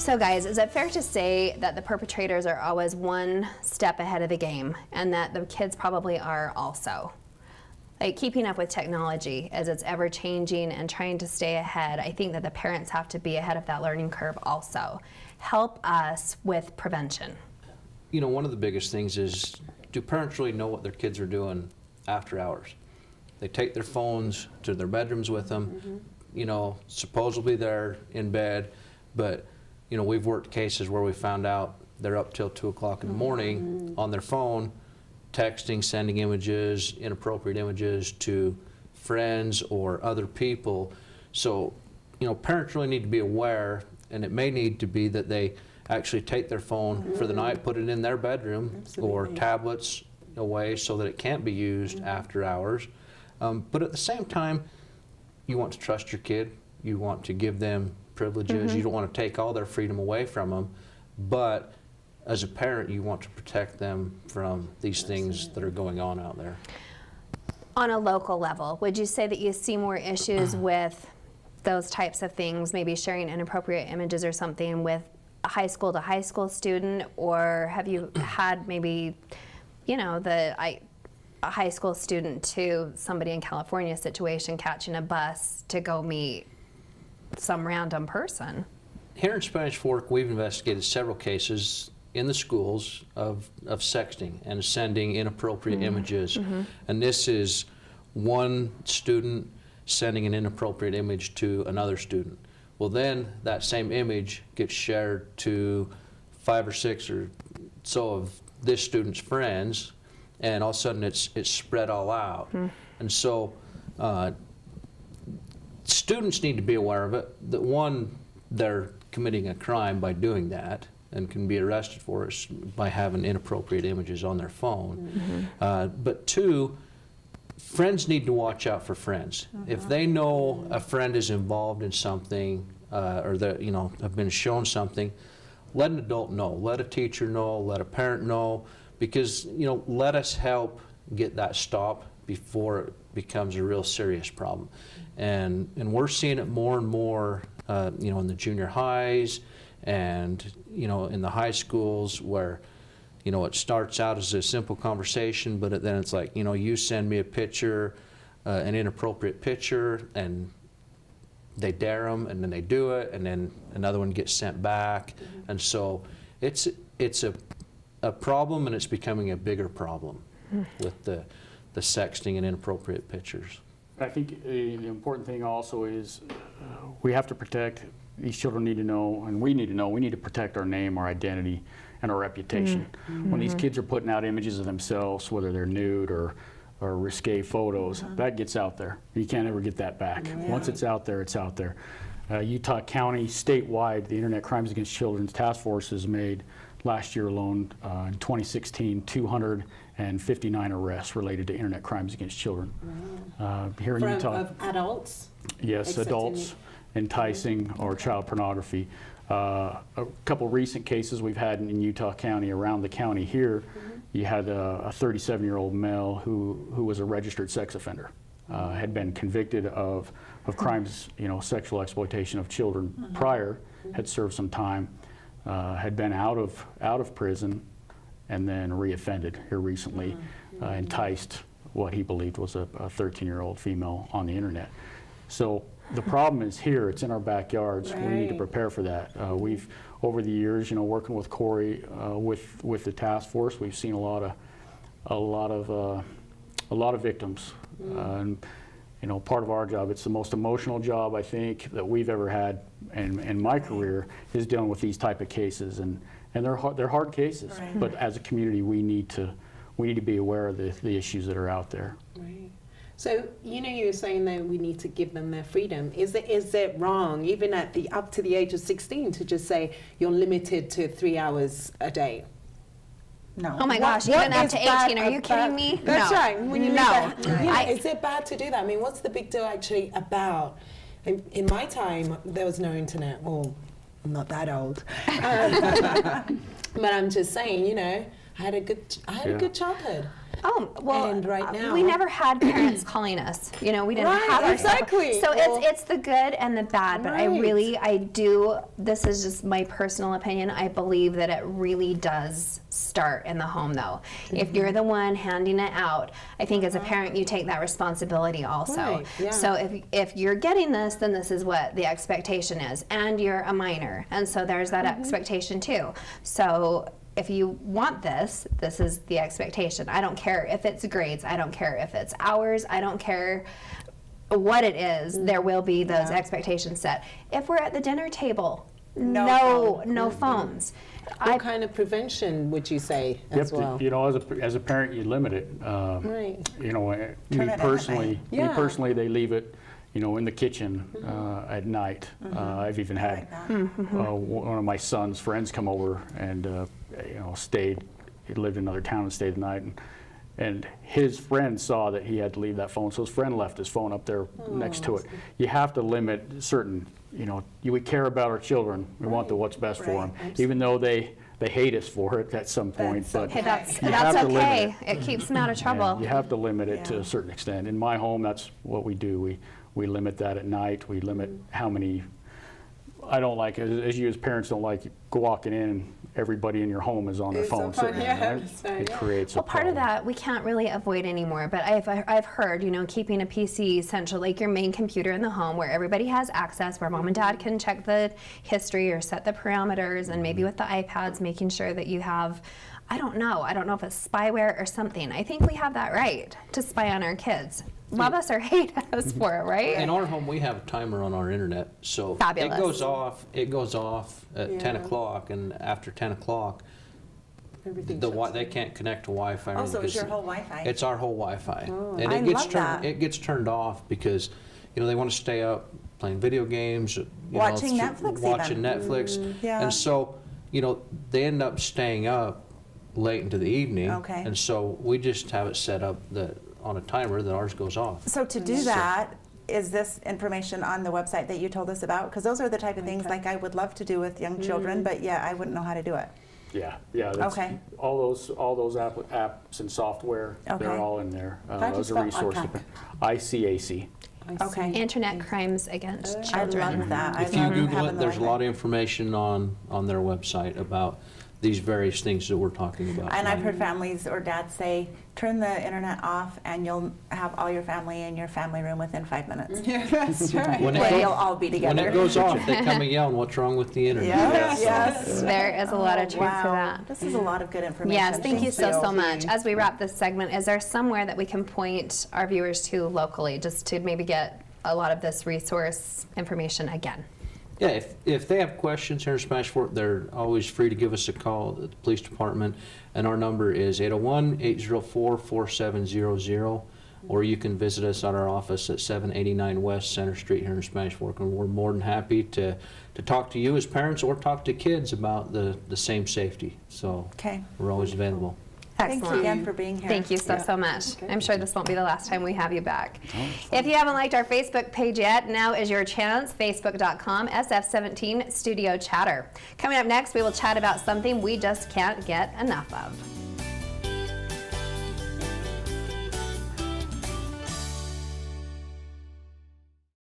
So guys, is it fair to say that the perpetrators are always one step ahead of the game and that the kids probably are also? Like keeping up with technology as it's ever changing and trying to stay ahead, I think that the parents have to be ahead of that learning curve also. Help us with prevention. You know, one of the biggest things is, do parents really know what their kids are doing after hours? They take their phones to their bedrooms with them, you know, supposedly they're in bed, but you know, we've worked cases where we found out they're up till 2 o'clock in the morning on their phone, texting, sending images, inappropriate images to friends or other people. So, you know, parents really need to be aware, and it may need to be that they actually take their phone for the night, put it in their bedroom or tablets away so that it can't be used after hours. But at the same time, you want to trust your kid. You want to give them privileges. You don't want to take all their freedom away from them. But as a parent, you want to protect them from these things that are going on out there. On a local level, would you say that you see more issues with those types of things, maybe sharing inappropriate images or something with a high school to high school student, or have you had maybe, you know, a high school student to somebody in California situation catching a bus to go meet some random person? Here in Spanish Fork, we've investigated several cases in the schools of sexting and sending inappropriate images. And this is one student sending an inappropriate image to another student. Well, then that same image gets shared to 5 or 6 or so of this student's friends, and all of a sudden it's spread all out. And so students need to be aware of it. That one, they're committing a crime by doing that and can be arrested for it by having inappropriate images on their phone. But two, friends need to watch out for friends. If they know a friend is involved in something or that, you know, have been shown something, let an adult know, let a teacher know, let a parent know, because, you know, let us help get that stopped before it becomes a real serious problem. And we're seeing it more and more, you know, in the junior highs and, you know, in the high schools where, you know, it starts out as a simple conversation, but then it's like, you know, you send me a picture, an inappropriate picture, and they dare them, and then they do it, and then another one gets sent back. And so it's a problem, and it's becoming a bigger problem with the sexting and inappropriate pictures. I think the important thing also is we have to protect, these children need to know, and we need to know, we need to protect our name, our identity, and our reputation. When these kids are putting out images of themselves, whether they're nude or risque photos, that gets out there. You can't ever get that back. Once it's out there, it's out there. Utah County, statewide, the Internet Crimes Against Children's Task Force has made, last year alone, in 2016, 259 arrests related to internet crimes against children. Here in Utah. Of adults? Yes, adults enticing or child pornography. A couple recent cases we've had in Utah County, around the county here, you had a 37-year-old male who was a registered sex offender, had been convicted of crimes, you know, sexual exploitation of children prior, had served some time, had been out of prison, and then reoffended here recently, enticed what he believed was a 13-year-old female on the internet. So the problem is here, it's in our backyards. We need to prepare for that. We've, over the years, you know, working with Corey, with the task force, we've seen a lot of victims. And, you know, part of our job, it's the most emotional job I think that we've ever had in my career, is dealing with these type of cases, and they're hard cases. But as a community, we need to be aware of the issues that are out there. So, you know, you were saying that we need to give them their freedom. Is it wrong, even at up to the age of 16, to just say you're limited to 3 hours a day? No. Oh my gosh, even up to 18, are you kidding me? That's no. right. When you no. Is it bad to do that? I mean, what's the big deal actually about? In my time, there was no internet. Well, I'm not that old. But I'm just saying, you know, I had a good childhood. Oh, well, And right now- we never had parents calling us. You know, we didn't Right, have our exactly. So Well- it's the good and the bad, but I do, this is just my personal opinion, I believe that it really does start in the home though. If you're the one handing it out, I think as a parent you take that responsibility also. Right, yeah. So if you're getting this, then this is what the expectation is, and you're a minor, and so there's that expectation too. So if you want this, this is the expectation. I don't care if it's grades, I don't care if it's hours, I don't care what it is, there will be those expectations set. If we're at the dinner table, no phones. What kind of prevention would you say You as have well? to, you know, as a parent, you limit it. Right. You know, Turn me it at personally, night. they leave it, you know, in the kitchen at night. I've even I had like that. one of my son's friends come over and, you know, stayed. He lived in another town and stayed the night. And his friend saw that he had to leave that phone, so his friend left his phone up there next to it. You have to limit certain, you know, we care about our children. We want the what's best for them, even though they hate us for it at some point. That's But Hey, that's You have to limit okay. It keeps them out of trouble. you have to limit it to Yeah. a certain extent. In my home, that's what we do. We limit that at night. We limit how many. I don't like, as you as parents don't like walking in and everybody in your home is on their It's phone so fun, sitting yeah, there, right? so, It yeah. creates a Well, part of problem. that we can't really avoid anymore, but I've heard, you know, keeping a PC central, like your main computer in the home where everybody has access, where mom and dad can check the history or set the parameters, and maybe with the iPads, making sure that you have, I don't know if it's spyware or something. I think we have that right to spy on our kids. Love us or hate us for it, right? In our home, we have a timer on our internet, so Fabulous. it goes off at 10 Yeah. o'clock, and after 10 o'clock, Everything the shuts they can't connect to Wi-Fi. or Oh, so anything it's your 'cause whole Wi-Fi. It's our whole Wi-Fi, and I it gets love turned that. it gets turned off because, you know, they want to stay up playing video games, you Watching know, Netflix watching even. Netflix, Yeah. and so, you know, they end up staying up late into the evening, Okay. and so we just have it set up that on a timer that ours goes off. So to do that, is this information on the website that you told us about? Because those are the type of things like I would love to do with young children, but yeah, I wouldn't know how to do it. Yeah, that's, Okay. all those apps and software, Okay. they're all in there How do you as a spell resource. ICAC? ICAC. Okay. Internet crimes against I children. love that. I If you love Google having it, the there's a Wi-Fi. lot of information on their website about these various things that we're talking about. And I've tonight. heard families or dads say, turn the internet off and you'll have all your family in your family room within 5 minutes. Yeah, that's right. When it Where go- you'll all be When together. it goes off, they come and yell, "What's wrong with the internet?" Yes, yes. There is a lot of truth to Wow. that. This is a lot of good information. Yes, thank you so much. As we wrap this segment, is there somewhere that we can point our viewers to locally just to maybe get a lot of this resource information again? Yeah, if they have questions here in Smash Fork, they're always free to give us a call at the police department, and our number is 801-804-4700, or you can visit us at our office at 789 West Center Street here in Smash Fork, and we're more than happy to talk to you as parents or talk to kids about the same safety. So Okay. we're always available. Thanks Excellent. again for being here. Thank you so much. I'm sure this won't be the last time we have you back. If you haven't liked our Facebook page yet, now is your chance. Facebook.com SF17 Studio Chatter. Coming up next, we will chat about something we just can't get enough of.